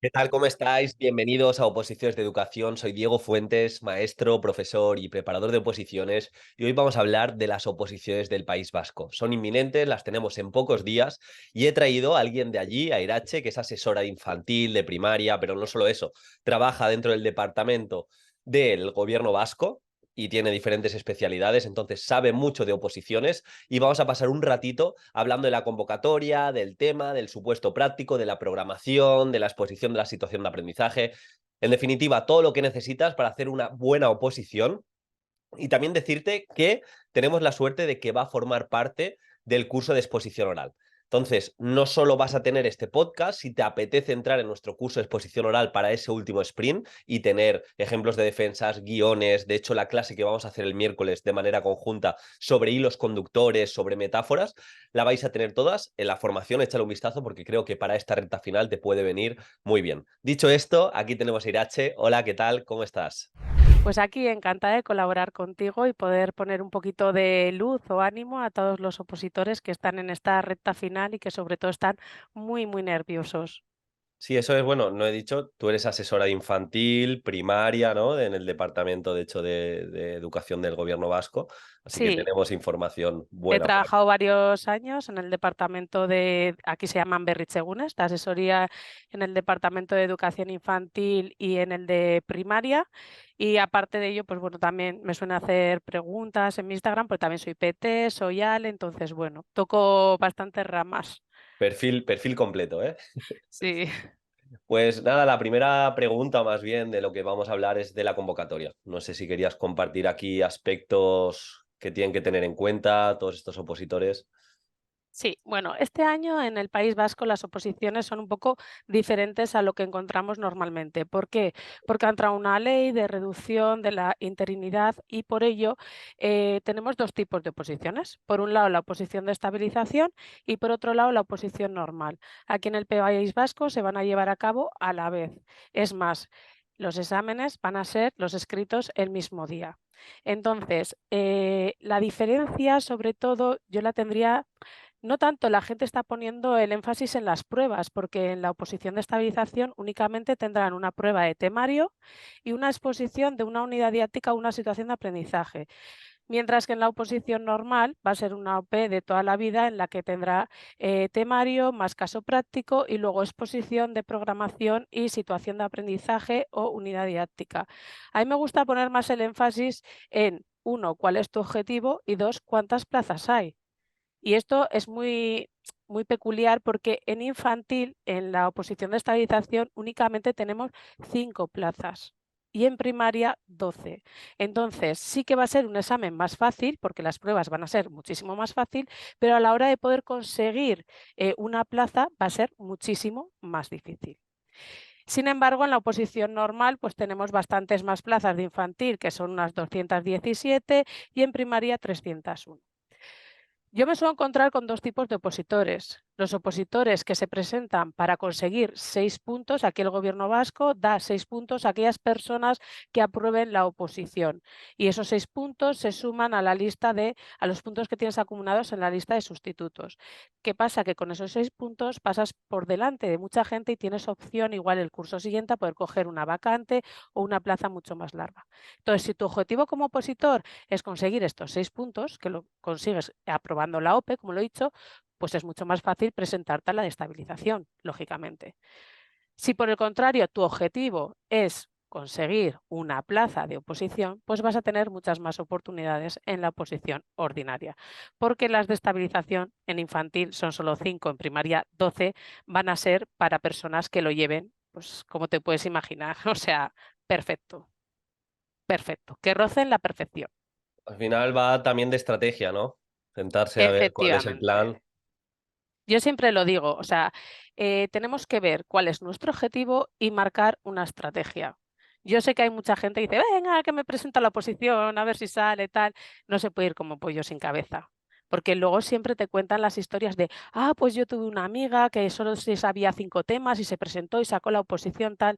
¿Qué tal? ¿Cómo estáis? Bienvenidos a Oposiciones de Educación. Soy Diego Fuentes, maestro, profesor y preparador de oposiciones. Y hoy vamos a hablar de las oposiciones del País Vasco. Son inminentes, las tenemos en pocos días y he traído a alguien de allí, a Irache, que es asesora de infantil, de primaria, pero no solo eso, trabaja dentro del departamento del gobierno vasco y tiene diferentes especialidades, entonces sabe mucho de oposiciones y vamos a pasar un ratito hablando de la convocatoria, del tema, del supuesto práctico, de la programación, de la exposición de la situación de aprendizaje. En definitiva, todo lo que necesitas para hacer una buena oposición y también decirte que tenemos la suerte de que va a formar parte del curso de exposición oral. Entonces, no solo vas a tener este podcast, si te apetece entrar en nuestro curso de exposición oral para ese último sprint y tener ejemplos de defensas, guiones, de hecho la clase que vamos a hacer el miércoles de manera conjunta sobre hilos conductores, sobre metáforas, la vais a tener todas en la formación, échale un vistazo porque creo que para esta recta final te puede venir muy bien. Dicho esto, aquí tenemos a Irache. Hola, ¿qué tal? ¿Cómo estás? Pues aquí encantada de colaborar contigo y poder poner un poquito de luz o ánimo a todos los opositores que están en esta recta final y que sobre todo están muy, muy nerviosos. Sí, eso es bueno, no he dicho, tú eres asesora de infantil, primaria, ¿no? En el departamento, de hecho, de educación del gobierno vasco, así que Sí, tenemos información he buena por aquí. trabajado varios años en el departamento de, aquí se llaman berritzegunes, de asesoría en el departamento de educación infantil y en el de primaria. Y aparte de ello, pues bueno, también me suelen hacer preguntas en mi Instagram, porque también soy PT, soy ALE, entonces bueno, toco bastantes ramas. Perfil completo, ¿eh? Sí. Pues nada, la primera pregunta más bien de lo que vamos a hablar es de la convocatoria. No sé si querías compartir aquí aspectos que tienen que tener en cuenta todos estos opositores. Sí, bueno, este año en el País Vasco las oposiciones son un poco diferentes a lo que encontramos normalmente. ¿Por qué? Porque ha entrado una ley de reducción de la interinidad y por ello tenemos dos tipos de oposiciones. Por un lado, la oposición de estabilización y por otro lado, la oposición normal. Aquí en el País Vasco se van a llevar a cabo a la vez. Es más, los exámenes van a ser los escritos el mismo día. Entonces, la diferencia, sobre todo, yo la tendría no tanto, la gente está poniendo el énfasis en las pruebas, porque en la oposición de estabilización únicamente tendrán una prueba de temario y una exposición de una unidad didáctica a una situación de aprendizaje, mientras que en la oposición normal va a ser una OP de toda la vida en la que tendrá temario más caso práctico y luego exposición de programación y situación de aprendizaje o unidad didáctica. A mí me gusta poner más el énfasis en, uno, cuál es tu objetivo y dos, cuántas plazas hay. Y esto es muy peculiar porque en infantil, en la oposición de estabilización, únicamente tenemos 5 plazas y en primaria 12. Entonces, sí que va a ser un examen más fácil, porque las pruebas van a ser muchísimo más fácil, pero a la hora de poder conseguir una plaza va a ser muchísimo más difícil. Sin embargo, en la oposición normal, pues tenemos bastantes más plazas de infantil, que son unas 217, y en primaria 301. Yo me suelo encontrar con dos tipos de opositores. Los opositores que se presentan para conseguir 6 puntos. Aquí el gobierno vasco da 6 puntos a aquellas personas que aprueben la oposición. Y esos 6 puntos se suman a la lista a los puntos que tienes acumulados en la lista de sustitutos. ¿Qué pasa? Que con esos 6 puntos pasas por delante de mucha gente y tienes opción igual el curso siguiente a poder coger una vacante o una plaza mucho más larga. Entonces, si tu objetivo como opositor es conseguir estos 6 puntos, que lo consigues aprobando la OPE, como lo he dicho, pues es mucho más fácil presentarte a la de estabilización, lógicamente. Si por el contrario tu objetivo es conseguir una plaza de oposición, pues vas a tener muchas más oportunidades en la oposición ordinaria, porque las de estabilización en infantil son solo 5, en primaria 12, van a ser para personas que lo lleven, pues como te puedes imaginar, o sea, perfecto, perfecto, que rocen la perfección. Al final va también de estrategia, ¿no? Sentarse a ver cuál es el Efectivamente. plan. Yo siempre lo digo, o sea, tenemos que ver cuál es nuestro objetivo y marcar una estrategia. Yo sé que hay mucha gente que dice, venga, que me presento a la oposición, a ver si sale tal. No se puede ir como pollo sin cabeza. Porque luego siempre te cuentan las historias de, pues yo tuve una amiga que solo se sabía 5 temas y se presentó y sacó la oposición tal.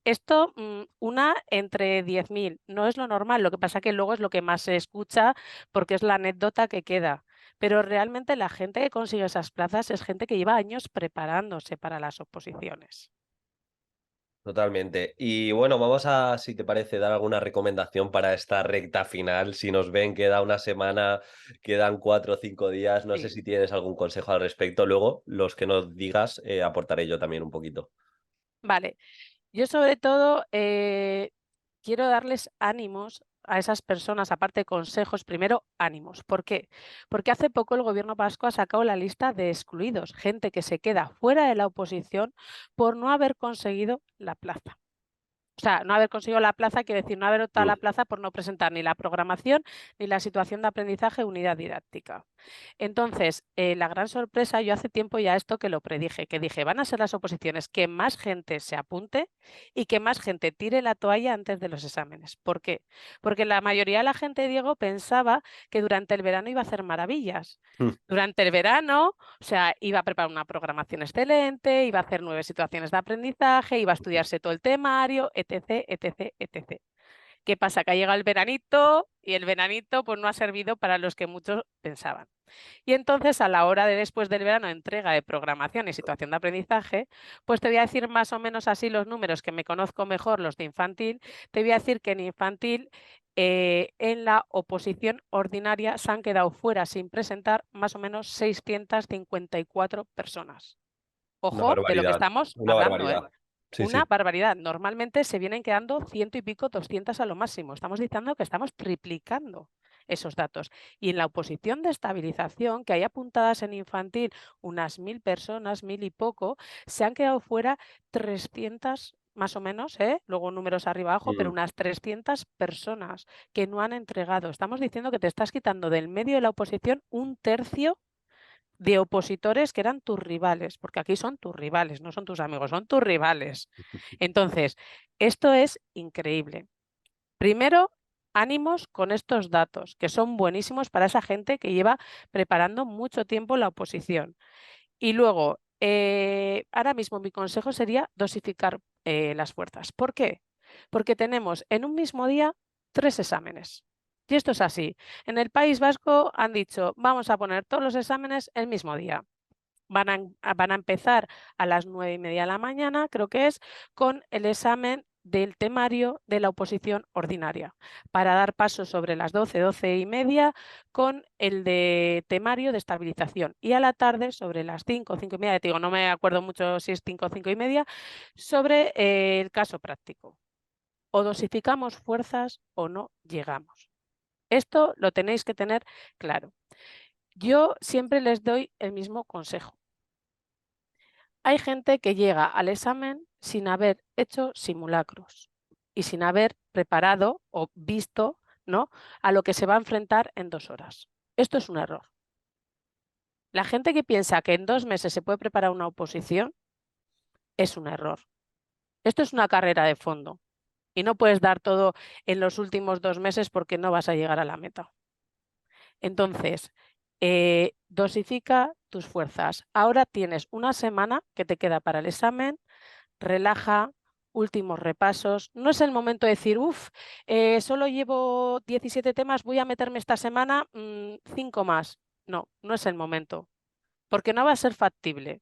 Esto, una entre 10.000, no es lo normal. Lo que pasa que luego es lo que más se escucha porque es la anécdota que queda. Pero realmente la gente que consigue esas plazas es gente que lleva años preparándose para las oposiciones. Totalmente. Y bueno, vamos a, si te parece, dar alguna recomendación para esta recta final. Si nos ven, queda una semana, quedan 4 o 5 días. No sé Sí. si tienes algún consejo al respecto. Luego, los que nos digas, aportaré yo también un poquito. Vale, yo sobre todo quiero darles ánimos a esas personas, aparte de consejos, primero ánimos. ¿Por qué? Porque hace poco el gobierno vasco ha sacado la lista de excluidos, gente que se queda fuera de la oposición por no haber conseguido la plaza. O sea, no haber conseguido la plaza quiere decir no haber optado a Mm. la plaza por no presentar ni la programación ni la situación de aprendizaje unidad didáctica. Entonces, la gran sorpresa, yo hace tiempo ya esto que lo predije, que dije, van a ser las oposiciones que más gente se apunte y que más gente tire la toalla antes de los exámenes. ¿Por qué? Porque la mayoría de la gente, Diego, pensaba que durante el verano iba a hacer maravillas. Mm. Durante el verano, o sea, iba a preparar una programación excelente, iba a hacer 9 situaciones de aprendizaje, iba a estudiarse todo el temario, etc, etc, etc. ¿Qué pasa? Que ha llegado el veranito y el veranito pues no ha servido para los que muchos pensaban. Y entonces a la hora de después del verano entrega de programación y situación de aprendizaje, pues te voy a decir más o menos así los números que me conozco mejor, los de infantil. Te voy a decir que en infantil en la oposición ordinaria se han quedado fuera sin presentar más o menos 654 personas. Una Ojo de lo que barbaridad, estamos una hablando, ¿eh? barbaridad. Sí, Una sí. barbaridad. Normalmente se vienen quedando ciento y pico, 200 a lo máximo. Estamos diciendo que estamos triplicando esos datos. Y en la oposición de estabilización, que hay apuntadas en infantil unas 1000 personas, 1000 y poco, se han quedado fuera 300 más o menos, luego números arriba abajo, pero Mm. unas 300 personas que no han entregado. Estamos diciendo que te estás quitando del medio de la oposición un tercio de opositores que eran tus rivales, porque aquí son tus rivales, no son tus amigos, son tus rivales. Entonces, esto es increíble. Primero, ánimos con estos datos, que son buenísimos para esa gente que lleva preparando mucho tiempo la oposición. Y luego, ahora mismo mi consejo sería dosificar las fuerzas. ¿Por qué? Porque tenemos en un mismo día 3 exámenes. Y esto es así. En el País Vasco han dicho, vamos a poner todos los exámenes el mismo día. Van a empezar a las 9:30 de la mañana, creo que es, con el examen del temario de la oposición ordinaria, para dar paso sobre las 12, 12:30 con el de temario de estabilización y a la tarde sobre las 5, 5:30, te digo, no me acuerdo mucho si es 5 o 5:30, sobre el caso práctico. O dosificamos fuerzas o no llegamos. Esto lo tenéis que tener claro. Yo siempre les doy el mismo consejo. Hay gente que llega al examen sin haber hecho simulacros y sin haber preparado o visto, ¿no?, a lo que se va a enfrentar en 2 horas. Esto es un error. La gente que piensa que en 2 meses se puede preparar una oposición es un error. Esto es una carrera de fondo y no puedes dar todo en los últimos 2 meses porque no vas a llegar a la meta. Entonces, dosifica tus fuerzas. Ahora tienes una semana que te queda para el examen. Relaja, últimos repasos. No es el momento de decir, solo llevo 17 temas, voy a meterme esta semana 5 más. No, no es el momento, porque no va a ser factible.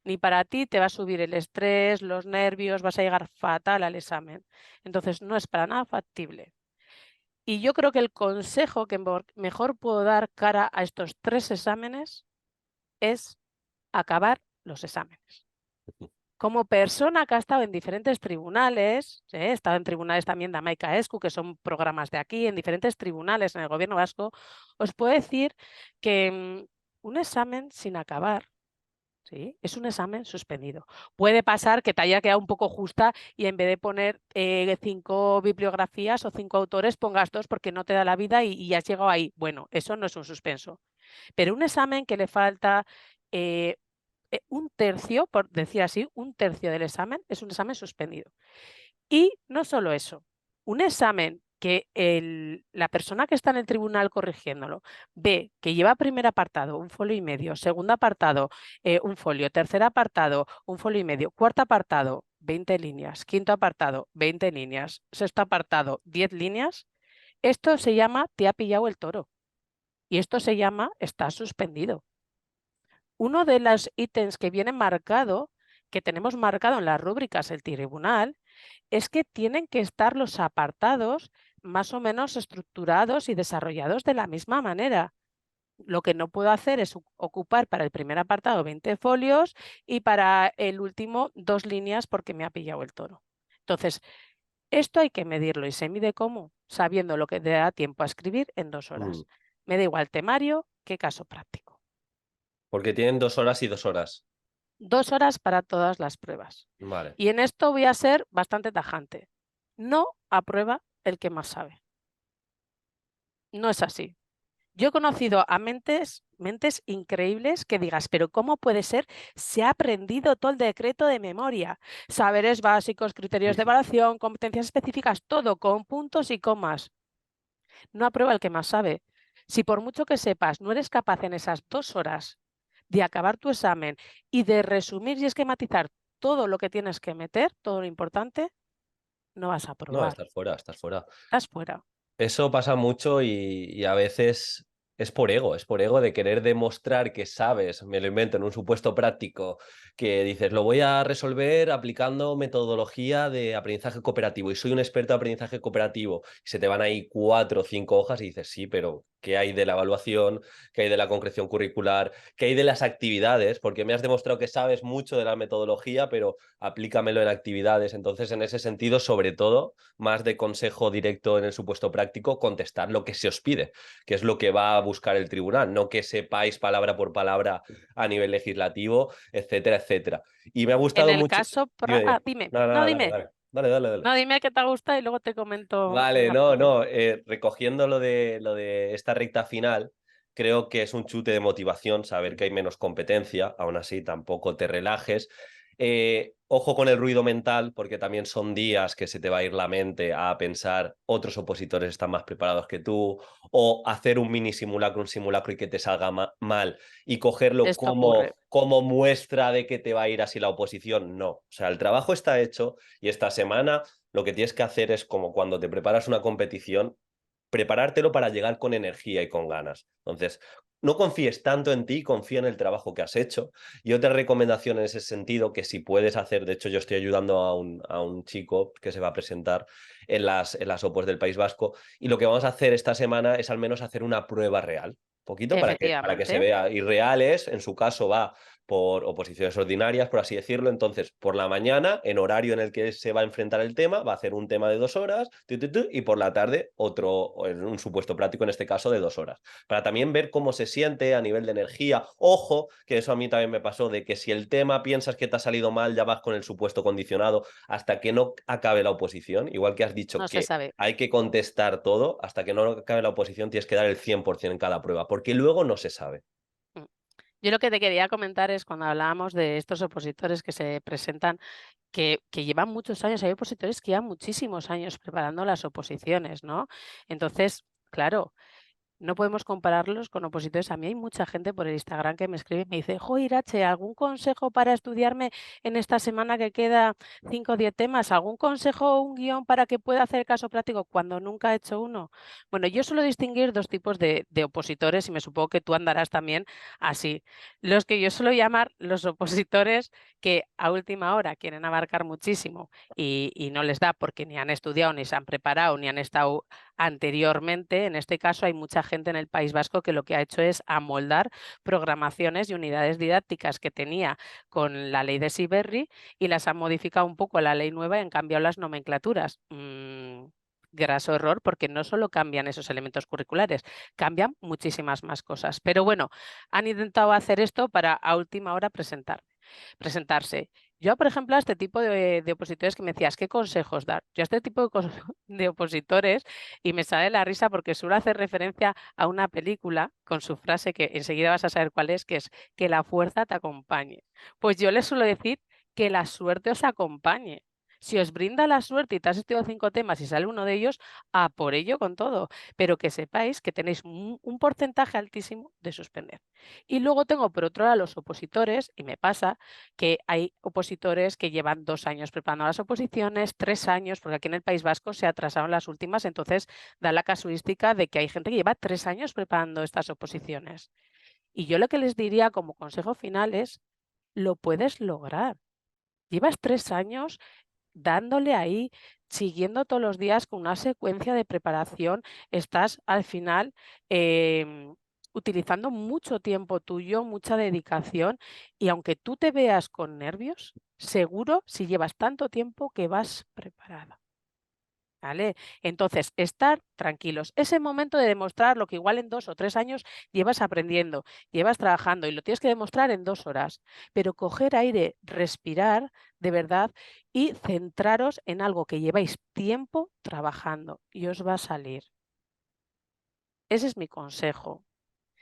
Ni para ti te va a subir el estrés, los nervios, vas a llegar fatal al examen. Entonces, no es para nada factible. Y yo creo que el consejo que mejor puedo dar cara a estos 3 exámenes es acabar los exámenes. Como persona que ha estado en diferentes tribunales, he estado en tribunales también de Amaica Escu, que son programas de aquí, en diferentes tribunales en el gobierno vasco, os puedo decir que un examen sin acabar, ¿sí?, es un examen suspendido. Puede pasar que te haya quedado un poco justa y en vez de poner 5 bibliografías o 5 autores, pongas 2 porque no te da la vida y has llegado ahí. Bueno, eso no es un suspenso. Pero un examen que le falta eh, un tercio, por decir así, un tercio del examen es un examen suspendido. Y no solo eso, un examen que la persona que está en el tribunal corrigiéndolo ve que lleva primer apartado, 1,5 folio, segundo apartado, 1 folio, tercer apartado, 1,5 folio, cuarto apartado, 20 líneas, quinto apartado, 20 líneas, sexto apartado, 10 líneas, esto se llama te ha pillado el toro y esto se llama está suspendido. Uno de los ítems que viene marcado, que tenemos marcado en las rúbricas el tribunal, Es que tienen que estar los apartados más o menos estructurados y desarrollados de la misma manera. Lo que no puedo hacer es ocupar para el primer apartado 20 folios y para el último 2 líneas porque me ha pillado el toro. Entonces, esto hay que medirlo y se mide cómo, sabiendo lo que te da tiempo a escribir en 2 Mm. horas. Me da igual temario que caso práctico. Porque tienen 2 horas y 2 horas. 2 horas para todas las pruebas. Vale. Y en esto voy a ser bastante tajante. No aprueba el que más sabe. No es así. Yo he conocido a mentes increíbles que digas, pero ¿cómo puede ser? Se ha aprendido todo el decreto de memoria. Saberes básicos, criterios de evaluación, competencias específicas, todo con puntos y comas. No aprueba el que más sabe. Si por mucho que sepas, no eres capaz en esas 2 horas de acabar tu examen y de resumir y esquematizar todo lo que tienes que meter, todo lo importante, no vas a No, aprobar. estás fuera, estás fuera. Estás fuera. Eso pasa mucho y a veces es por ego de querer demostrar que sabes, me lo invento en un supuesto práctico, que dices, lo voy a resolver aplicando metodología de aprendizaje cooperativo y soy un experto de aprendizaje cooperativo y se te van ahí 4 o 5 hojas y dices, sí, pero ¿qué hay de la evaluación? ¿Qué hay de la concreción curricular? ¿Qué hay de las actividades? Porque me has demostrado que sabes mucho de la metodología, pero aplícamelo en actividades. Entonces, en ese sentido, sobre todo, más de consejo directo en el supuesto práctico, contestar lo que se os pide, que es lo que va a buscar el tribunal, no que sepáis palabra por palabra a nivel legislativo, etcétera, etcétera. Y me ha En gustado el mucho... caso, Dime, dime. dime, No, no, no, dale, dime, dale. Dale, dale, dale. no, dime qué te gusta y luego te comento Vale, una no, pregunta. no, recogiendo lo de esta recta final, creo que es un chute de motivación saber que hay menos competencia, aún así tampoco te relajes. Ojo con el ruido mental, porque también son días que se te va a ir la mente a pensar otros opositores están más preparados que tú, o hacer un mini simulacro, un simulacro y que te salga mal y cogerlo Esto ocurre. como muestra de que te va a ir así la oposición. No, o sea, el trabajo está hecho y esta semana lo que tienes que hacer es como cuando te preparas una competición, preparártelo para llegar con energía y con ganas. Entonces, no confíes tanto en ti, confía en el trabajo que has hecho. Y otra recomendación en ese sentido, que si puedes hacer, de hecho yo estoy ayudando a un chico que se va a presentar en las OPOs del País Vasco, y lo que vamos a hacer esta semana es al menos hacer una prueba real. Poquito para que se Efectivamente. vea. Y reales, en su caso, va por oposiciones ordinarias, por así decirlo. Entonces, por la mañana, en horario en el que se va a enfrentar el tema, va a hacer un tema de 2 horas, y por la tarde otro, en un supuesto práctico, en este caso, de 2 horas. Para también ver cómo se siente a nivel de energía. Ojo, que eso a mí también me pasó, de que si el tema piensas que te ha salido mal, ya vas con el supuesto condicionado hasta que no acabe la oposición. Igual que has dicho No se que sabe. hay que contestar todo, hasta que no acabe la oposición tienes que dar el 100% en cada prueba, porque luego no se sabe. Mm. Yo lo que te quería comentar es cuando hablábamos de estos opositores que se presentan, que llevan muchos años, hay opositores que llevan muchísimos años preparando las oposiciones, ¿no? Entonces, claro, no podemos compararlos con opositores. A mí hay mucha gente por el Instagram que me escribe y me dice, jo, Irache, ¿algún consejo para estudiarme en esta semana que queda 5 o 10 temas? ¿Algún consejo o un guión para que pueda hacer caso práctico cuando nunca he hecho uno? Bueno, yo suelo distinguir dos tipos de opositores y me supongo que tú andarás también así. Los que yo suelo llamar los opositores que a última hora quieren abarcar muchísimo y no les da porque ni han estudiado, ni se han preparado, ni han estado anteriormente. En este caso hay mucha gente en el País Vasco que lo que ha hecho es amoldar programaciones y unidades didácticas que tenía con la ley de Siberry y las ha modificado un poco a la ley nueva y han cambiado las nomenclaturas. Graso error, porque no solo cambian esos elementos curriculares, cambian muchísimas más cosas. Pero bueno, han intentado hacer esto para a última hora presentarse. Yo, por ejemplo, a este tipo de opositores que me decías, ¿qué consejos dar? Yo a este tipo de opositores, y me sale la risa porque suelo hacer referencia a una película con su frase que enseguida vas a saber cuál es, que es que la fuerza te acompañe. Pues yo les suelo decir que la suerte os acompañe. Si os brinda la suerte y te has estudiado 5 temas y sale uno de ellos, a por ello con todo, pero que sepáis que tenéis un porcentaje altísimo de suspender. Y luego tengo por otro lado a los opositores, y me pasa que hay opositores que llevan 2 años preparando las oposiciones, 3 años, porque aquí en el País Vasco se atrasaron las últimas, entonces da la casuística de que hay gente que lleva 3 años preparando estas oposiciones. Y yo lo que les diría como consejo final es, lo puedes lograr. Llevas 3 años, dándole ahí, siguiendo todos los días con una secuencia de preparación, estás al final utilizando mucho tiempo tuyo, mucha dedicación, y aunque tú te veas con nervios, seguro si llevas tanto tiempo que vas preparada. ¿Vale? Entonces, estar tranquilos. Ese momento de demostrar lo que igual en 2 o 3 años llevas aprendiendo, llevas trabajando y lo tienes que demostrar en 2 horas. Pero coger aire, respirar de verdad y centraros en algo que lleváis tiempo trabajando y os va a salir. Ese es mi consejo.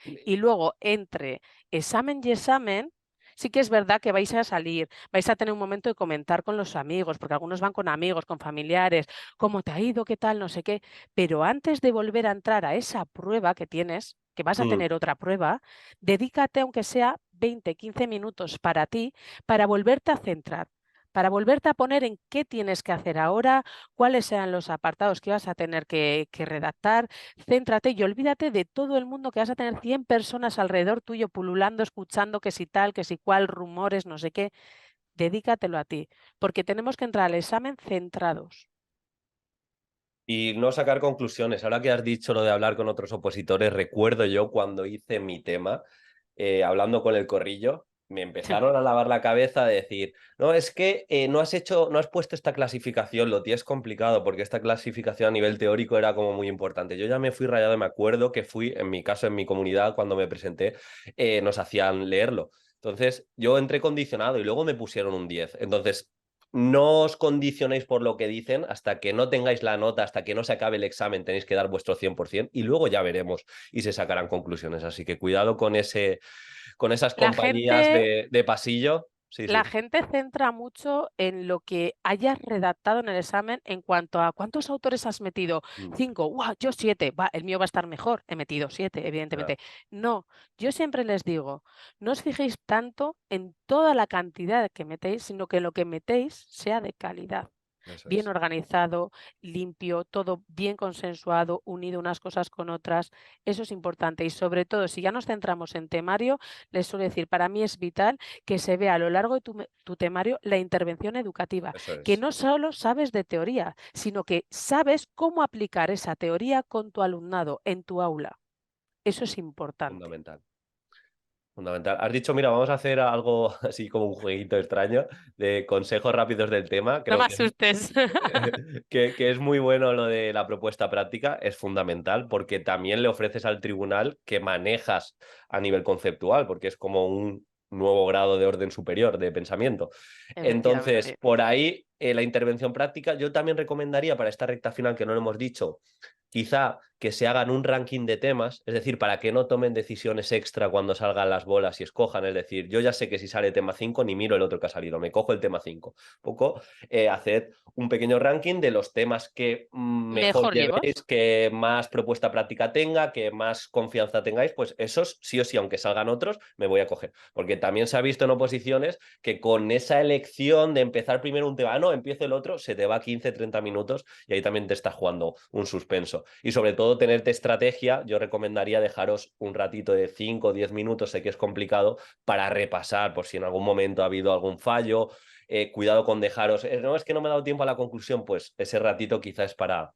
Y luego, entre examen y examen, sí que es verdad que vais a salir, vais a tener un momento de comentar con los amigos, porque algunos van con amigos, con familiares, cómo te ha ido, qué tal, no sé qué. Pero antes de volver a entrar a esa prueba que tienes, que vas a Mm. tener otra prueba, dedícate, aunque sea 20, 15 minutos para ti, para volverte a centrar, para volverte a poner en qué tienes que hacer ahora, cuáles sean los apartados que vas a tener que redactar. Céntrate y olvídate de todo el mundo, que vas a tener 100 personas alrededor tuyo pululando, escuchando que si tal, que si cual, rumores, no sé qué. Dedícatelo a ti, porque tenemos que entrar al examen centrados. Y no sacar conclusiones. Ahora que has dicho lo de hablar con otros opositores, recuerdo yo cuando hice mi tema, hablando con el corrillo, me Sí, empezaron a lavar la cabeza de decir, no, es que no has puesto esta clasificación, lo tienes complicado porque esta clasificación a nivel teórico era como muy importante. Yo ya me fui rayado y me acuerdo que fui, en mi caso, en mi comunidad, cuando me presenté, nos hacían leerlo. Entonces, yo entré condicionado y luego me pusieron un 10. Entonces, no os condicionéis por lo que dicen hasta que no tengáis la nota, hasta que no se acabe el examen, tenéis que dar vuestro 100% y luego ya veremos y se sacarán conclusiones. Así que cuidado con esas la compañías gente de pasillo. Sí, La sí. gente centra mucho en lo que hayas redactado en el examen en cuanto a cuántos autores has metido. Mm, 5, ¡guau! Yo 7, va, el mío va a estar mejor. He metido 7, claro, evidentemente. No, yo siempre les digo, no os fijéis tanto en toda la cantidad que metéis, sino que lo que metéis sea de calidad, eso bien es. organizado, limpio, todo bien consensuado, unido unas cosas con otras. Eso es importante. Y sobre todo, si ya nos centramos en temario, les suelo decir, para mí es vital que se vea a lo largo de tu temario la intervención educativa, Eso que es no solo sabes de teoría, sino que sabes cómo aplicar esa teoría con tu alumnado en tu aula. Eso es importante. fundamental. Fundamental. Has dicho, mira, vamos a hacer algo así como un jueguito extraño de consejos rápidos del tema. No Creo me que es asustes. que es muy bueno lo de la propuesta práctica, es fundamental porque también le ofreces al tribunal que manejas a nivel conceptual, porque es como un nuevo grado de orden superior de pensamiento. Entonces, Efectivamente. por ahí, la intervención práctica, yo también recomendaría para esta recta final que no lo hemos dicho, quizá que se hagan un ranking de temas, es decir, para que no tomen decisiones extra cuando salgan las bolas y escojan, es decir, yo ya sé que si sale tema 5 ni miro el otro que ha salido, me cojo el tema 5. Un poco haced un pequeño ranking de los temas que mejor Mejor llevéis, llevos. que más propuesta práctica tenga, que más confianza tengáis, pues esos sí o sí, aunque salgan otros, me voy a coger. Porque también se ha visto en oposiciones que con esa elección de empezar primero un tema, no, empiezo el otro, se te va 15, 30 minutos y ahí también te está jugando un suspenso. Y sobre todo tenerte estrategia, yo recomendaría dejaros un ratito de 5 o 10 minutos, sé que es complicado, para repasar por si en algún momento ha habido algún fallo. Cuidado con dejaros, no es que no me he dado tiempo a la conclusión, pues ese ratito quizás es para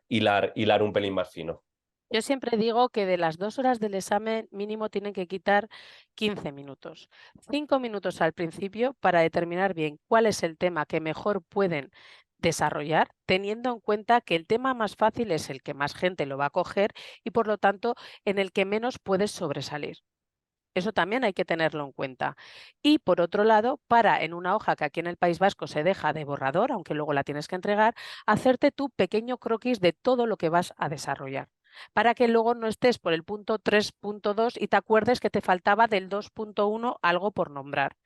hilar un pelín más fino. Yo siempre digo que de las 2 horas del examen mínimo tienen que quitar 15 minutos. 5 minutos al principio para determinar bien cuál es el tema que mejor pueden desarrollar, teniendo en cuenta que el tema más fácil es el que más gente lo va a coger y por lo tanto en el que menos puedes sobresalir. Eso también hay que tenerlo en cuenta. Y por otro lado, para en una hoja que aquí en el País Vasco se deja de borrador, aunque luego la tienes que entregar, hacerte tu pequeño croquis de todo lo que vas a desarrollar. Para que luego no estés por el punto 3.2 y te acuerdes que te faltaba del 2.1 algo por nombrar.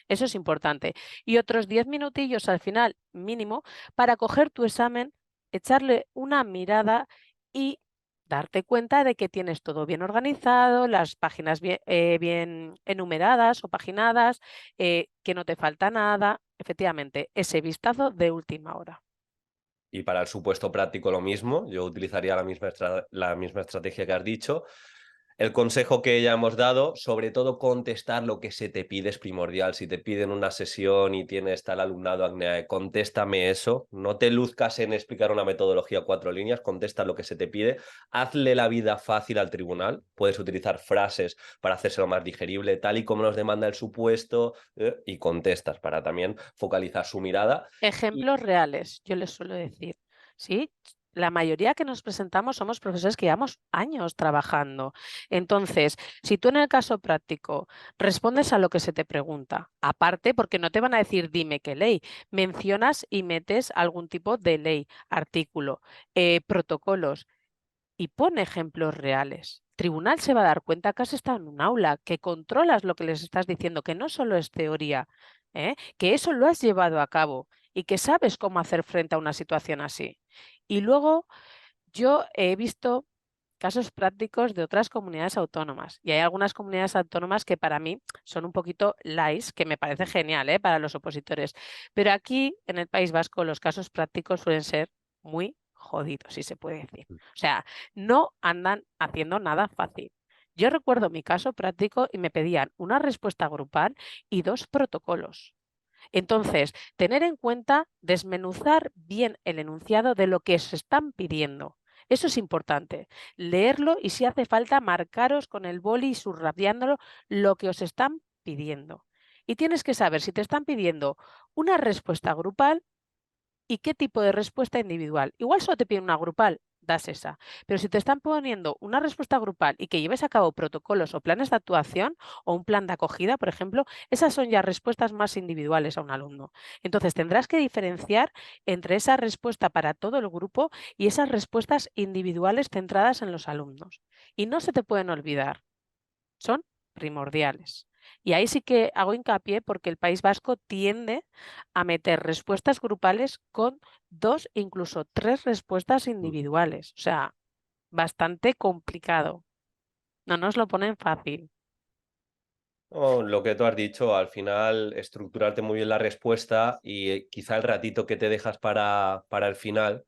Eso es importante. Y otros 10 minutillos al final, mínimo, para coger tu examen, echarle una mirada y darte cuenta de que tienes todo bien organizado, las páginas bien enumeradas o paginadas, que no te falta nada. Efectivamente, ese vistazo de última hora. Y para el supuesto práctico lo mismo, yo utilizaría la misma estrategia que has dicho. El consejo que ya hemos dado, sobre todo contestar lo que se te pide es primordial. Si te piden una sesión y tienes tal alumnado acné, contéstame eso. No te luzcas en explicar una metodología a 4 líneas, contesta lo que se te pide. Hazle la vida fácil al tribunal. Puedes utilizar frases para hacérselo más digerible, tal y como nos demanda el supuesto, y contestas para también focalizar su mirada. Y Ejemplos reales, yo les suelo decir, ¿sí? La mayoría que nos presentamos somos profesores que llevamos años trabajando. Entonces, si tú en el caso práctico respondes a lo que se te pregunta, aparte, porque no te van a decir dime qué ley, mencionas y metes algún tipo de ley, artículo, protocolos y pon ejemplos reales. El tribunal se va a dar cuenta que has estado en un aula, que controlas lo que les estás diciendo, que no solo es teoría, que eso lo has llevado a cabo y que sabes cómo hacer frente a una situación así. Y luego yo he visto casos prácticos de otras comunidades autónomas y hay algunas comunidades autónomas que para mí son un poquito light, que me parece genial, para los opositores. Pero aquí en el País Vasco los casos prácticos suelen ser muy jodidos, si se puede decir. O sea, no andan haciendo nada fácil. Yo recuerdo mi caso práctico y me pedían una respuesta grupal y 2 protocolos. Entonces, tener en cuenta, desmenuzar bien el enunciado de lo que se están pidiendo. Eso es importante. Leerlo y si hace falta, marcaros con el boli y subrayándolo lo que os están pidiendo. Y tienes que saber si te están pidiendo una respuesta grupal y qué tipo de respuesta individual. Igual solo te piden una grupal, das esa. Pero si te están poniendo una respuesta grupal y que lleves a cabo protocolos o planes de actuación o un plan de acogida, por ejemplo, esas son ya respuestas más individuales a un alumno. Entonces tendrás que diferenciar entre esa respuesta para todo el grupo y esas respuestas individuales centradas en los alumnos. Y no se te pueden olvidar, son primordiales. Y ahí sí que hago hincapié porque el País Vasco tiende a meter respuestas grupales con 2, incluso 3 respuestas individuales. O sea, bastante complicado. No nos lo ponen fácil. lo que tú has dicho, al final estructurarte muy bien la respuesta y quizá el ratito que te dejas para el final,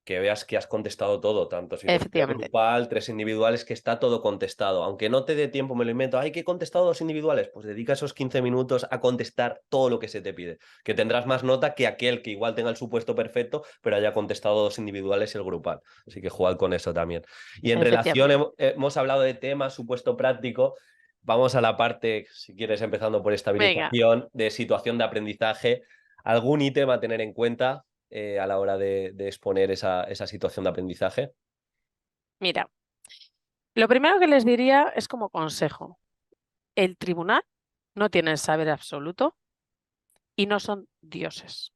que veas que has contestado todo, tanto si te pide Efectivamente, grupal, 3 individuales, que está todo contestado. Aunque no te dé tiempo, me lo invento, ay, que he contestado 2 individuales, pues dedica esos 15 minutos a contestar todo lo que se te pide, que tendrás más nota que aquel que igual tenga el supuesto perfecto, pero haya contestado 2 individuales y el grupal. Así que jugad con eso también. Y en relación, efectivamente. hemos hablado de temas, supuesto práctico. Vamos a la parte, si quieres, empezando por Venga, estabilización, de situación de aprendizaje. ¿Algún ítem a tener en cuenta a la hora de exponer esa situación de aprendizaje? mira, lo primero que les diría es como consejo. El tribunal no tiene el saber absoluto y no son dioses.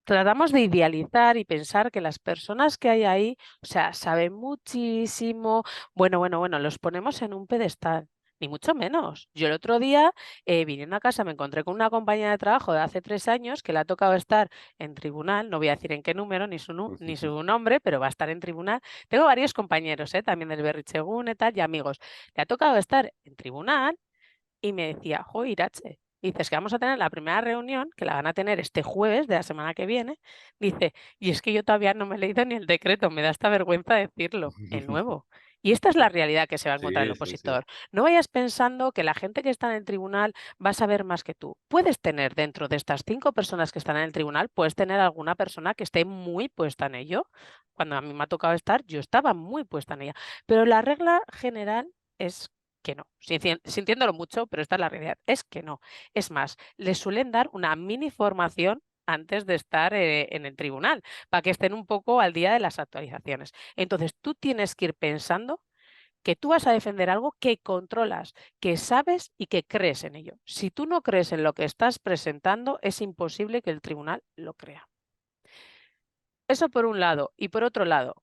Tratamos de idealizar y pensar que las personas que hay ahí, o sea, saben muchísimo. Bueno, los ponemos en un pedestal, ni mucho menos. Yo el otro día, viniendo a casa, me encontré con una compañera de trabajo de hace 3 años que le ha tocado estar en tribunal, no voy a decir en qué número ni ni su nombre, pero va a estar en tribunal. Tengo varios compañeros, también del Berrichegún y tal, y amigos. Le ha tocado estar en tribunal y me decía, jo, Irache, dices que vamos a tener la primera reunión, que la van a tener este jueves de la semana que viene. Dice, y es que yo todavía no me he leído ni el decreto, me da esta vergüenza decirlo, el nuevo. Y esta es la realidad que se va a encontrar el Sí, sí, sí. opositor. No vayas pensando que la gente que está en el tribunal va a saber más que tú. Puedes tener dentro de estas 5 personas que están en el tribunal, puedes tener alguna persona que esté muy puesta en ello. Cuando a mí me ha tocado estar, yo estaba muy puesta en ella. Pero la regla general es que no, sintiéndolo mucho, pero esta es la realidad, es que no. Es más, les suelen dar una mini formación antes de estar en el tribunal, para que estén un poco al día de las actualizaciones. Entonces, tú tienes que ir pensando que tú vas a defender algo que controlas, que sabes y que crees en ello. Si tú no crees en lo que estás presentando, es imposible que el tribunal lo crea. Eso por un lado. Y por otro lado,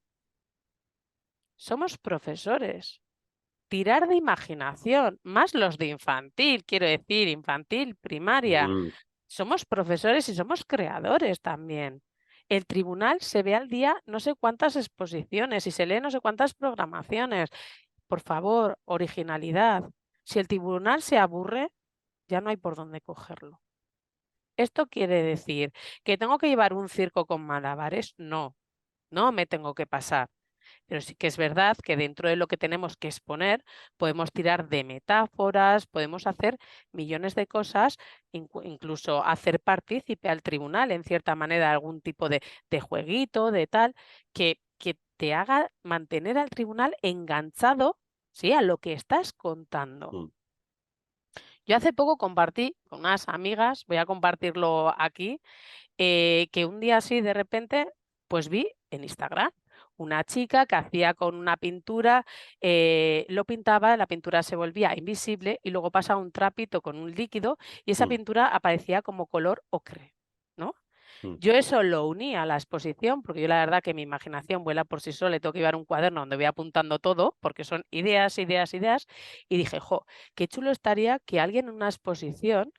somos profesores. Tirar de imaginación, más los de infantil, quiero decir, infantil, primaria. Mm. Somos profesores y somos creadores también. El tribunal se ve al día no sé cuántas exposiciones y se lee no sé cuántas programaciones. Por favor, originalidad. Si el tribunal se aburre, ya no hay por dónde cogerlo. ¿Esto quiere decir que tengo que llevar un circo con malabares? No, no me tengo que pasar. Pero sí que es verdad que dentro de lo que tenemos que exponer, podemos tirar de metáforas, podemos hacer millones de cosas, incluso hacer partícipe al tribunal, en cierta manera, algún tipo de jueguito, de tal, que te haga mantener al tribunal enganchado, ¿sí?, a lo que estás contando. Mm, Yo hace poco compartí con unas amigas, voy a compartirlo aquí, que un día así de repente, pues vi en Instagram una chica que hacía con una pintura, lo pintaba, la pintura se volvía invisible y luego pasaba un trapito con un líquido y esa mm, pintura aparecía como color ocre, ¿no? mm. Yo eso lo uní a la exposición, porque yo la verdad que mi imaginación vuela por sí sola y tengo que llevar un cuaderno donde voy apuntando todo, porque son ideas, ideas, ideas, y dije, jo, qué chulo estaría que alguien en una exposición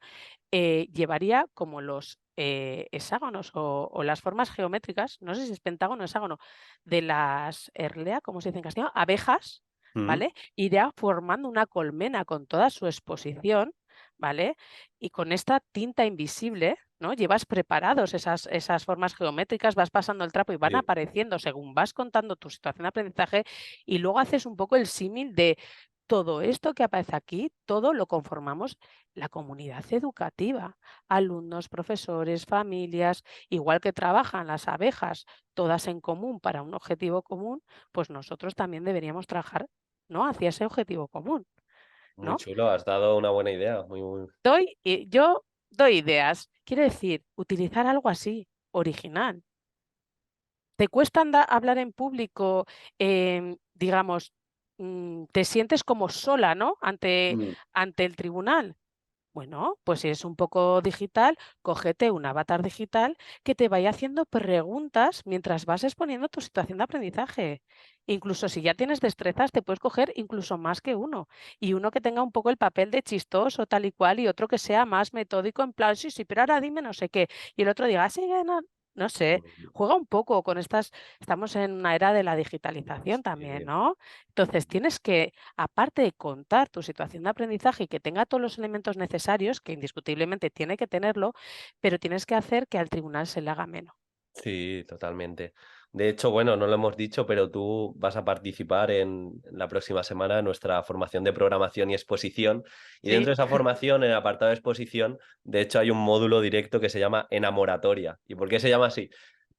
llevaría como los hexágonos o las formas geométricas, no sé si es pentágono o hexágono, de las Erlea, como se dice en castellano, abejas, Mm, ¿vale? Iría formando una colmena con toda su exposición, ¿vale? Y con esta tinta invisible, ¿no? Llevas preparados esas formas geométricas, vas pasando el trapo y van sí, apareciendo según vas contando tu situación de aprendizaje y luego haces un poco el símil de todo esto que aparece aquí, todo lo conformamos la comunidad educativa, alumnos, profesores, familias, igual que trabajan las abejas, todas en común para un objetivo común, pues nosotros también deberíamos trabajar, ¿no?, hacia ese objetivo común, muy ¿no? chulo, has dado una buena idea. Yo doy ideas, quiero decir, utilizar algo así, original. ¿Te cuesta hablar en público? Digamos, te sientes como sola, ¿no?, Mm, ante el tribunal. Bueno, pues si es un poco digital, cógete un avatar digital que te vaya haciendo preguntas mientras vas exponiendo tu situación de aprendizaje. Incluso si ya tienes destrezas, te puedes coger incluso más que uno. Y uno que tenga un poco el papel de chistoso, tal y cual, y otro que sea más metódico, en plan, sí, sí, pero ahora dime no sé qué. Y el otro diga, sí, no, no sé, mm, juega un poco con estas, estamos en una era de la digitalización también, sí. ¿no? Entonces tienes que, aparte de contar tu situación de aprendizaje y que tenga todos los elementos necesarios, que indiscutiblemente tiene que tenerlo, pero tienes que hacer que al tribunal se le haga menos. Sí, totalmente. De hecho, bueno, no lo hemos dicho, pero tú vas a participar en la próxima semana en nuestra formación de programación y exposición. Y dentro Sí, de esa formación, en el apartado de exposición, de hecho hay un módulo directo que se llama Enamoratoria. ¿Y por qué se llama así?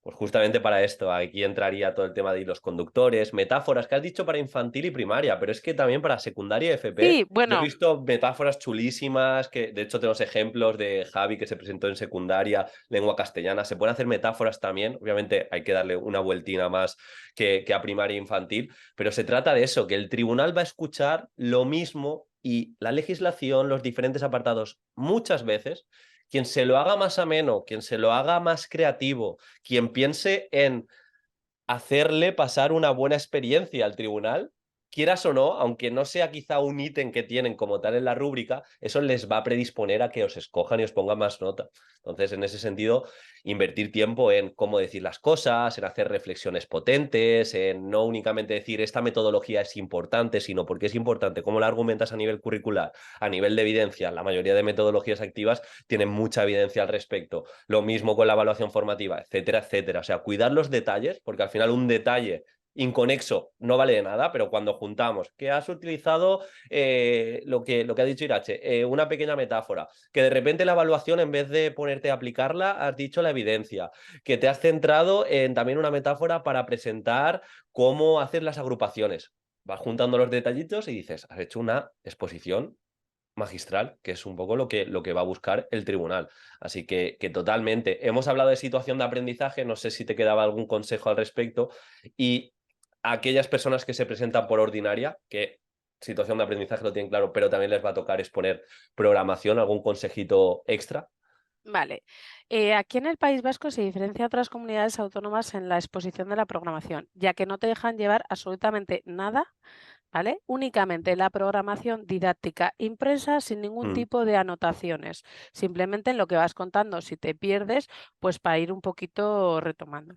Pues justamente para esto, aquí entraría todo el tema de hilos conductores, metáforas que has dicho para infantil y primaria, pero es que también para secundaria y FP. sí, Yo he bueno, visto metáforas chulísimas, que de hecho tenemos ejemplos de Javi que se presentó en secundaria, lengua castellana. Se pueden hacer metáforas también, obviamente hay que darle una vueltina más que a primaria e infantil, pero se trata de eso, que el tribunal va a escuchar lo mismo y la legislación, los diferentes apartados, muchas veces, quien se lo haga más ameno, quien se lo haga más creativo, quien piense en hacerle pasar una buena experiencia al tribunal, quieras o no, aunque no sea quizá un ítem que tienen como tal en la rúbrica, eso les va a predisponer a que os escojan y os pongan más nota. Entonces, en ese sentido, invertir tiempo en cómo decir las cosas, en hacer reflexiones potentes, en no únicamente decir esta metodología es importante, sino porque es importante, cómo la argumentas a nivel curricular, a nivel de evidencia. La mayoría de metodologías activas tienen mucha evidencia al respecto. Lo mismo con la evaluación formativa, etcétera, etcétera. O sea, cuidar los detalles, porque al final un detalle inconexo no vale de nada, pero cuando juntamos que has utilizado lo que ha dicho Irache, una pequeña metáfora, que de repente la evaluación en vez de ponerte a aplicarla, has dicho la evidencia, que te has centrado en también una metáfora para presentar cómo hacer las agrupaciones. Vas juntando los detallitos y dices, has hecho una exposición magistral, que es un poco lo que va a buscar el tribunal. Así que totalmente. Hemos hablado de situación de aprendizaje, no sé si te quedaba algún consejo al respecto. Y aquellas personas que se presentan por ordinaria, que situación de aprendizaje lo tienen claro, pero también les va a tocar exponer programación, algún consejito extra. vale. Aquí en el País Vasco se diferencia de otras comunidades autónomas en la exposición de la programación, ya que no te dejan llevar absolutamente nada, ¿vale? Únicamente la programación didáctica impresa sin ningún Mm, tipo de anotaciones, simplemente en lo que vas contando. Si te pierdes, pues para ir un poquito retomando.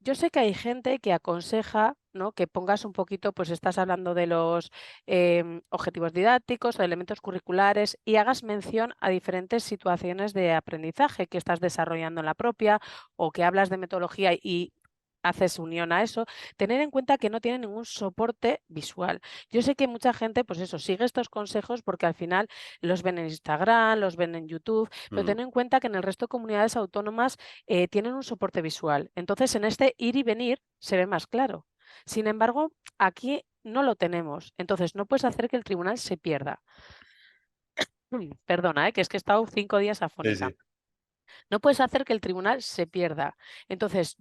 Yo sé que hay gente que aconseja, ¿no?, que pongas un poquito, pues estás hablando de los objetivos didácticos o elementos curriculares y hagas mención a diferentes situaciones de aprendizaje que estás desarrollando en la propia o que hablas de metodología y haces unión a eso, tener en cuenta que no tiene ningún soporte visual. Yo sé que mucha gente, pues eso, sigue estos consejos porque al final los ven en Instagram, los ven en YouTube, pero Mm. ten en cuenta que en el resto de comunidades autónomas tienen un soporte visual. Entonces, en este ir y venir se ve más claro. Sin embargo, aquí no lo tenemos. Entonces, no puedes hacer que el tribunal se pierda. Perdona, que es que he estado 5 días Sí, afónica. sí. No puedes hacer que el tribunal se pierda. Entonces,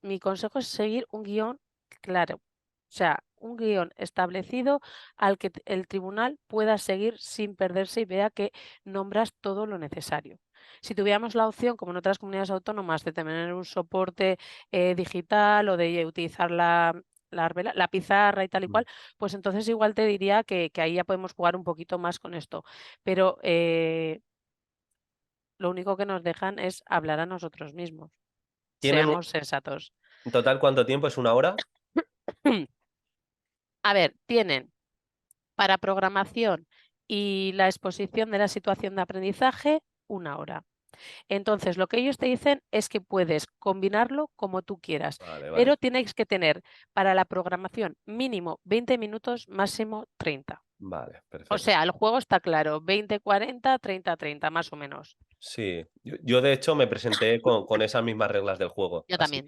mi consejo es seguir un guión claro, o sea, un guión establecido al que el tribunal pueda seguir sin perderse y vea que nombras todo lo necesario. Si tuviéramos la opción, como en otras comunidades autónomas, de tener un soporte digital o de utilizar la pizarra y tal y Mm. cual, pues entonces igual te diría que ahí ya podemos jugar un poquito más con esto. Pero lo único que nos dejan es hablar a nosotros mismos. ¿Tienen Seamos sensatos. en total cuánto tiempo? ¿Es una hora? A ver, tienen para programación y la exposición de la situación de aprendizaje 1 hora. Entonces, lo que ellos te dicen es que puedes combinarlo como tú quieras, Vale, vale. pero tienes que tener para la programación mínimo 20 minutos, máximo 30. Vale, O perfecto. sea, el juego está claro, 20, 40, 30, 30, más o menos. Sí, yo de hecho me presenté con esas mismas reglas del juego, Yo también.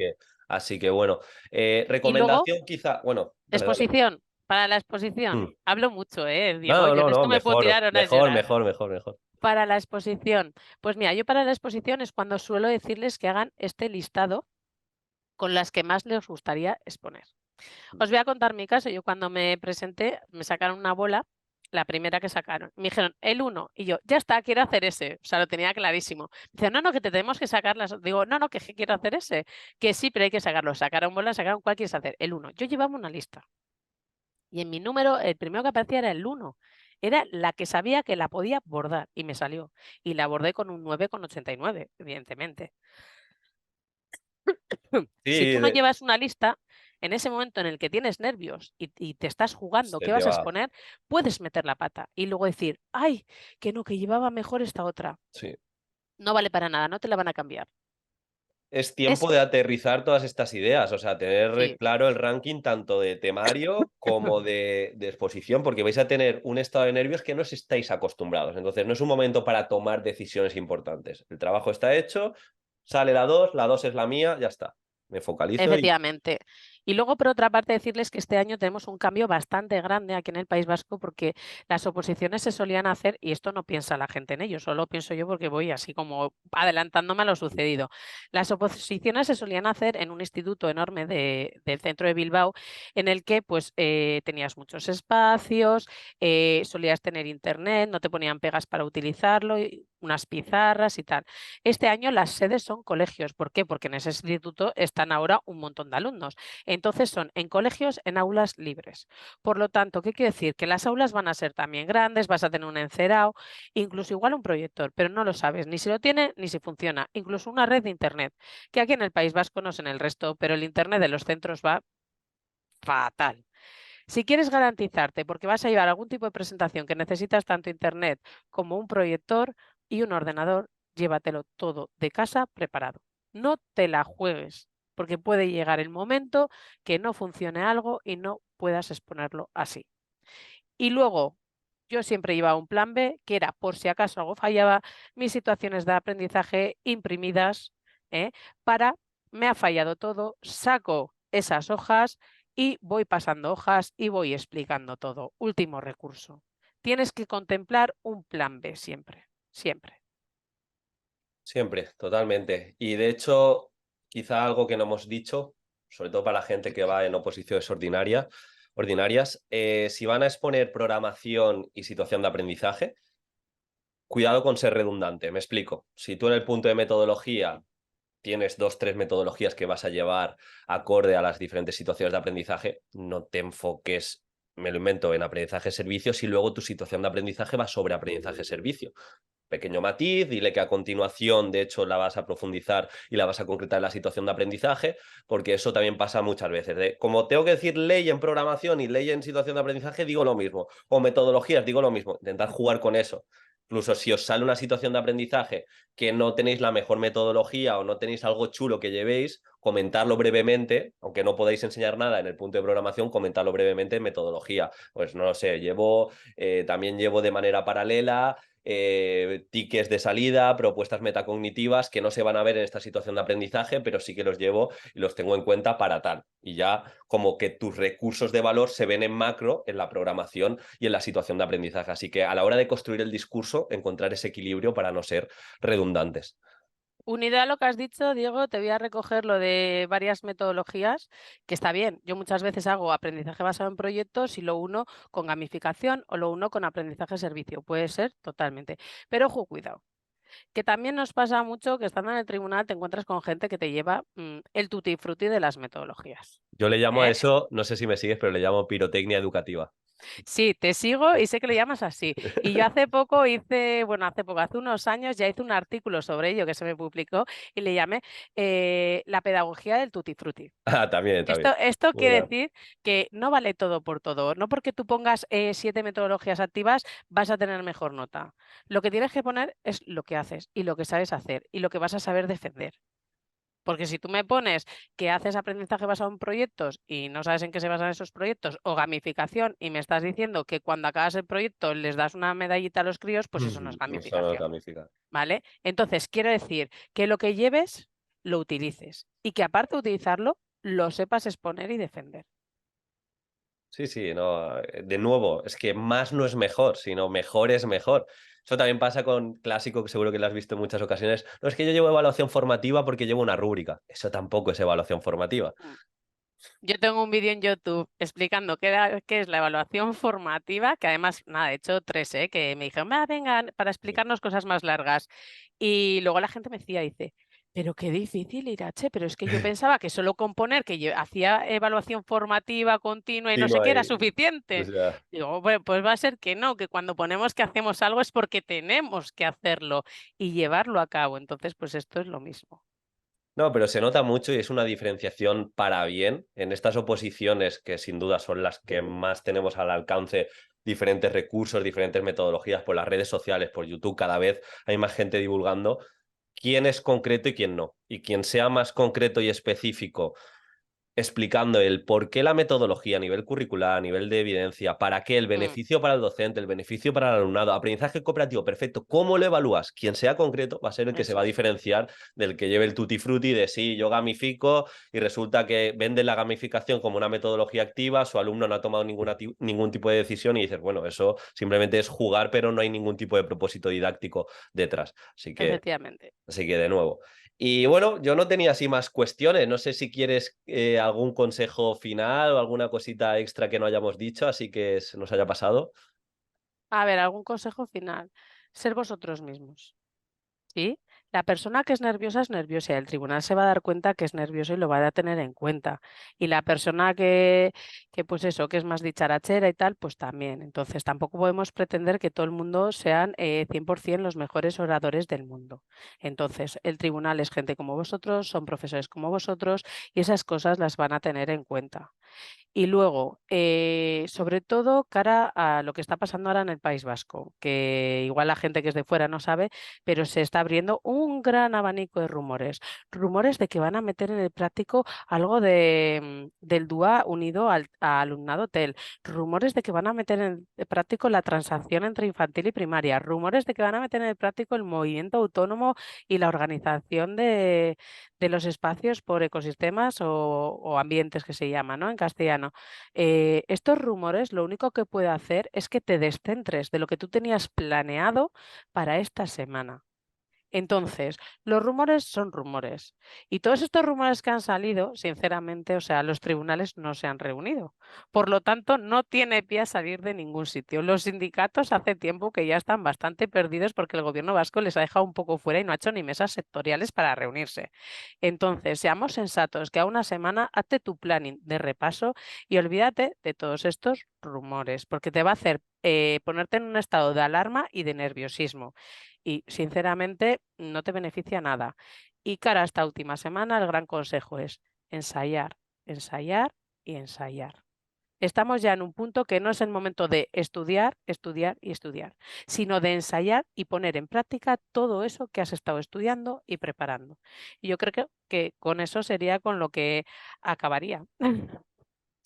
así que bueno. Y luego, Recomendación quizá, bueno, dale, dale. exposición. Para la exposición, Mm. hablo mucho, Diego, No, yo no, en no, esto me puedo mejor, tirar horas mejor, llorar. mejor, mejor, mejor. Para la exposición, pues mira, yo para la exposición es cuando suelo decirles que hagan este listado con las que más les gustaría exponer. Os voy a contar mi caso. Yo cuando me presenté, me sacaron una bola, la primera que sacaron. Me dijeron, el uno. Y yo, ya está, quiero hacer ese. O sea, lo tenía clarísimo. Dice, no, no, que te tenemos que sacar las. Digo, no, no, que quiero hacer ese. Que sí, pero hay que sacarlo. Sacaron bola, sacaron cuál quieres hacer. El uno. Yo llevaba una lista. Y en mi número, el primero que aparecía era el uno. Era la que sabía que la podía bordar y me salió. Y la bordé con un 9,89, evidentemente. Si Sí, tú no llevas una lista, en ese momento en el que tienes nervios y te estás jugando se qué te vas a va. exponer, puedes meter la pata y luego decir, ay, que no, que llevaba mejor esta otra. Sí. No vale para nada, no te la van a cambiar. Es Es, tiempo de aterrizar todas estas ideas, o sea, tener sí, claro el ranking tanto de temario como de exposición, porque vais a tener un estado de nervios que no os estáis acostumbrados. Entonces, no es un momento para tomar decisiones importantes. El trabajo está hecho, sale la 2 es la mía, ya está. Me focalizo y... efectivamente. Y luego, por otra parte, decirles que este año tenemos un cambio bastante grande aquí en el País Vasco porque las oposiciones se solían hacer, y esto no piensa la gente en ello, solo pienso yo porque voy así como adelantándome a lo sucedido. Las oposiciones se solían hacer en un instituto enorme del centro de Bilbao, en el que pues tenías muchos espacios, solías tener internet, no te ponían pegas para utilizarlo, y unas pizarras y tal. Este año las sedes son colegios. ¿Por qué? Porque en ese instituto están ahora un montón de alumnos. Entonces son en colegios, en aulas libres. Por lo tanto, ¿qué quiere decir? Que las aulas van a ser también grandes, vas a tener un encerado, incluso igual un proyector, pero no lo sabes ni si lo tiene ni si funciona. Incluso una red de internet, que aquí en el País Vasco no sé en el resto, pero el internet de los centros va fatal. Si quieres garantizarte, porque vas a llevar algún tipo de presentación que necesitas tanto internet como un proyector y un ordenador, llévatelo todo de casa preparado. No te la juegues, porque puede llegar el momento que no funcione algo y no puedas exponerlo así. Y luego, yo siempre llevaba un plan B, que era por si acaso algo fallaba, mis situaciones de aprendizaje imprimidas, ¿eh? para, me ha fallado todo, saco esas hojas y voy pasando hojas y voy explicando todo. Último recurso. Tienes que contemplar un plan B siempre, siempre. Siempre, totalmente. Y de hecho, quizá algo que no hemos dicho, sobre todo para la gente que va en oposiciones ordinarias, si van a exponer programación y situación de aprendizaje, cuidado con ser redundante. Me explico. Si tú en el punto de metodología tienes dos, tres metodologías que vas a llevar acorde a las diferentes situaciones de aprendizaje, no te enfoques, me lo invento, en aprendizaje-servicio si luego tu situación de aprendizaje va sobre aprendizaje-servicio. Pequeño matiz, dile que a continuación, de hecho, la vas a profundizar y la vas a concretar en la situación de aprendizaje, porque eso también pasa muchas veces. Como tengo que decir ley en programación y ley en situación de aprendizaje, digo lo mismo. O metodologías, digo lo mismo. Intentar jugar con eso. Incluso si os sale una situación de aprendizaje que no tenéis la mejor metodología o no tenéis algo chulo que llevéis, comentarlo brevemente, aunque no podáis enseñar nada en el punto de programación, comentarlo brevemente en metodología. Pues no lo sé, también llevo de manera paralela tickets de salida, propuestas metacognitivas que no se van a ver en esta situación de aprendizaje, pero sí que los llevo y los tengo en cuenta para tal. Y ya como que tus recursos de valor se ven en macro en la programación y en la situación de aprendizaje. Así que a la hora de construir el discurso, encontrar ese equilibrio para no ser redundantes. Unido a lo que has dicho, Diego, te voy a recoger lo de varias metodologías, que está bien. Yo muchas veces hago aprendizaje basado en proyectos y lo uno con gamificación o lo uno con aprendizaje servicio. Puede ser totalmente. Pero ojo, cuidado. Que también nos pasa mucho que estando en el tribunal te encuentras con gente que te lleva el tutti frutti de las metodologías. Yo le llamo a ¿Eh? eso, no sé si me sigues, pero le llamo pirotecnia educativa. Sí, te sigo y sé que le llamas así. Y yo hace poco hice, bueno, hace unos años ya hice un artículo sobre ello que se me publicó y le llamé la pedagogía del tutti frutti. Ah, también, también. Esto quiere Bueno. decir que no vale todo por todo. No porque tú pongas 7 metodologías activas vas a tener mejor nota. Lo que tienes que poner es lo que haces y lo que sabes hacer y lo que vas a saber defender. Porque si tú me pones que haces aprendizaje basado en proyectos y no sabes en qué se basan esos proyectos, o gamificación, y me estás diciendo que cuando acabas el proyecto les das una medallita a los críos, pues eso no es Eso no es gamificación, gamificar. ¿vale? Entonces, quiero decir que lo que lleves, lo utilices. Y que aparte de utilizarlo, lo sepas exponer y defender. Sí, sí, no, de nuevo, es que más no es mejor, sino mejor es mejor. Eso también pasa con clásico, que seguro que lo has visto en muchas ocasiones. No es que yo llevo evaluación formativa porque llevo una rúbrica. Eso tampoco es evaluación formativa. Mm. Yo tengo un vídeo en YouTube explicando qué es la evaluación formativa, que además, nada, he hecho 3, que me dijeron, "Va, venga, para explicarnos cosas más largas". Y luego la gente me decía, dice, pero qué difícil, Irache, pero es que yo pensaba que solo con poner que yo hacía evaluación formativa continua y Sí, no no sé qué era hay. O suficiente. sea, Digo, bueno, pues va a ser que no, que cuando ponemos que hacemos algo es porque tenemos que hacerlo y llevarlo a cabo. Entonces, pues esto es lo mismo. no, pero se nota mucho y es una diferenciación para bien en estas oposiciones que sin duda son las que más tenemos al alcance, diferentes recursos, diferentes metodologías por las redes sociales, por YouTube, cada vez hay más gente divulgando quién es concreto y quién no. Y quien sea más concreto y específico explicando el por qué la metodología a nivel curricular, a nivel de evidencia, para qué el Mm, beneficio para el docente, el beneficio para el alumnado, aprendizaje cooperativo, perfecto. ¿Cómo lo evalúas? Quien sea concreto va a ser el que se eso va a es. diferenciar del que lleve el tutti frutti de sí, yo gamifico y resulta que vende la gamificación como una metodología activa, su alumno no ha tomado ningún tipo de decisión y dices, bueno, eso simplemente es jugar, pero no hay ningún tipo de propósito didáctico detrás. Efectivamente. Así que de nuevo. Y bueno, yo no tenía así más cuestiones. No sé si quieres algún consejo final o alguna cosita extra que no hayamos dicho, así que se nos haya pasado. A ver, algún consejo final. Ser vosotros mismos. ¿Sí? La persona que es nerviosa y el tribunal se va a dar cuenta que es nervioso y lo va a tener en cuenta. Y la persona que pues eso, que es más dicharachera y tal, pues también. Entonces tampoco podemos pretender que todo el mundo sean 100% los mejores oradores del mundo. Entonces el tribunal es gente como vosotros, son profesores como vosotros y esas cosas las van a tener en cuenta. Y luego, sobre todo cara a lo que está pasando ahora en el País Vasco, que igual la gente que es de fuera no sabe, pero se está abriendo un gran abanico de rumores. Rumores de que van a meter en el práctico algo del DUA unido a alumnado TEL. Rumores de que van a meter en el práctico la transacción entre infantil y primaria. Rumores de que van a meter en el práctico el movimiento autónomo y la organización de los espacios por ecosistemas o ambientes que se llama, ¿no? En castellano. Estos rumores lo único que puede hacer es que te descentres de lo que tú tenías planeado para esta semana. Entonces, los rumores son rumores. Y todos estos rumores que han salido, sinceramente, o sea, los tribunales no se han reunido. Por lo tanto, no tiene pie a salir de ningún sitio. Los sindicatos hace tiempo que ya están bastante perdidos porque el gobierno vasco les ha dejado un poco fuera y no ha hecho ni mesas sectoriales para reunirse. Entonces, seamos sensatos, que a una semana hazte tu planning de repaso y olvídate de todos estos rumores, porque te va a hacer ponerte en un estado de alarma y de nerviosismo y sinceramente no te beneficia nada. Y cara a esta última semana, el gran consejo es ensayar, ensayar y ensayar. Estamos ya en un punto que no es el momento de estudiar, estudiar y estudiar, sino de ensayar y poner en práctica todo eso que has estado estudiando y preparando. Y yo creo que con eso sería con lo que acabaría.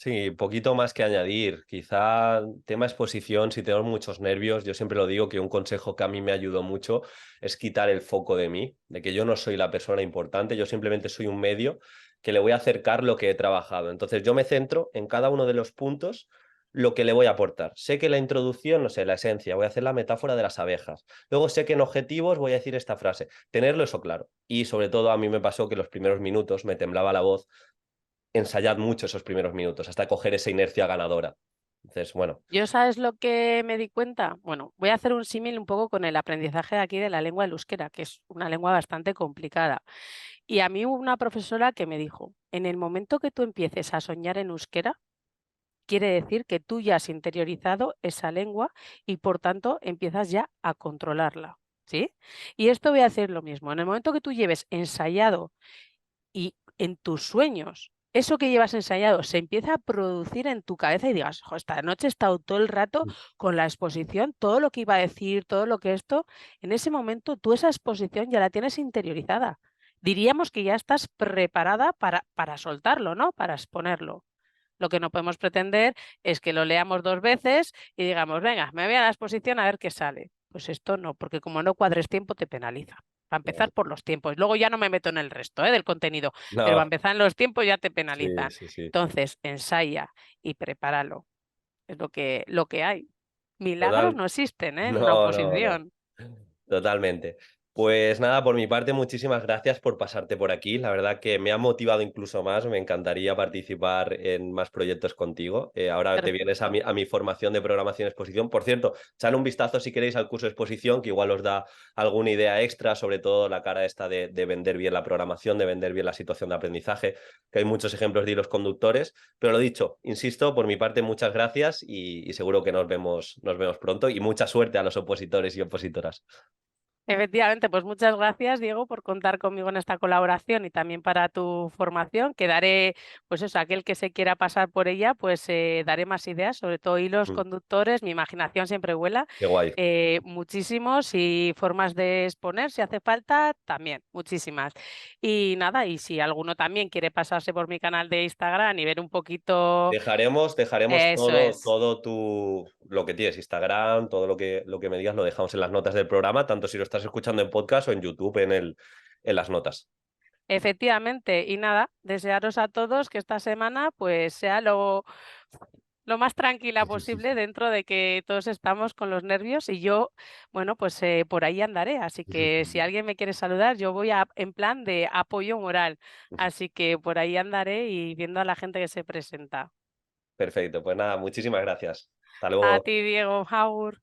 Sí, poquito más que añadir. Quizá tema exposición, si tengo muchos nervios, yo siempre lo digo que un consejo que a mí me ayudó mucho es quitar el foco de mí, de que yo no soy la persona importante, yo simplemente soy un medio que le voy a acercar lo que he trabajado. Entonces yo me centro en cada uno de los puntos lo que le voy a aportar. Sé que la introducción, no sé, la esencia, voy a hacer la metáfora de las abejas. Luego sé que en objetivos voy a decir esta frase, tenerlo eso claro. Y sobre todo a mí me pasó que los primeros minutos me temblaba la voz. Ensayad mucho esos primeros minutos hasta coger esa inercia ganadora. Entonces, bueno, ¿Yo sabes lo que me di cuenta? Bueno, voy a hacer un símil un poco con el aprendizaje de aquí de la lengua del euskera, que es una lengua bastante complicada. Y a mí hubo una profesora que me dijo, en el momento que tú empieces a soñar en euskera, quiere decir que tú ya has interiorizado esa lengua y por tanto empiezas ya a controlarla, ¿sí? Y esto voy a hacer lo mismo. En el momento que tú lleves ensayado y en tus sueños, eso que llevas ensayado se empieza a producir en tu cabeza y digas: "Jo, esta noche he estado todo el rato con la exposición, todo lo que iba a decir, todo lo que esto", en ese momento tú esa exposición ya la tienes interiorizada. Diríamos que ya estás preparada para soltarlo, ¿no? Para exponerlo. Lo que no podemos pretender es que lo leamos 2 veces y digamos: "Venga, me voy a la exposición a ver qué sale". Pues esto no, porque como no cuadres tiempo te penaliza. Para empezar por los tiempos. Luego ya no me meto en el resto, del contenido, pero para no, empezar en los tiempos ya te sí, penalizan. sí, sí. Entonces, ensaya y prepáralo. Es lo que hay. Milagros Total, no existen, ¿eh? En una no, no, no. oposición. Totalmente. Pues nada, por mi parte, muchísimas gracias por pasarte por aquí. La verdad que me ha motivado incluso más. Me encantaría participar en más proyectos contigo. Ahora te vienes a Perfecto. mi formación de programación y exposición. Por cierto, echadle un vistazo si queréis al curso de exposición, que igual os da alguna idea extra, sobre todo la cara esta de vender bien la programación, de vender bien la situación de aprendizaje, que hay muchos ejemplos de hilos conductores. Pero lo dicho, insisto, por mi parte, muchas gracias y seguro que nos vemos pronto y mucha suerte a los opositores y opositoras. Efectivamente, pues muchas gracias, Diego, por contar conmigo en esta colaboración y también para tu formación, que daré, pues eso, a aquel que se quiera pasar por ella, pues daré más ideas, sobre todo hilos Mm, conductores, mi imaginación siempre vuela, qué guay. muchísimos y formas de exponer, si hace falta, también, muchísimas. Y nada, y si alguno también quiere pasarse por mi canal de Instagram y ver un poquito, Dejaremos eso todo, es. todo lo que tienes, Instagram, todo lo que me digas, lo dejamos en las notas del programa, tanto si lo estás escuchando en podcast o en YouTube en las notas. Efectivamente, y nada, desearos a todos que esta semana pues sea lo más tranquila posible dentro de que todos estamos con los nervios y yo, bueno, pues por ahí andaré. Así que si alguien me quiere saludar, yo voy en plan de apoyo moral. Así que por ahí andaré y viendo a la gente que se presenta. Perfecto, pues nada, muchísimas gracias. Hasta A luego. ti, Diego, Agur.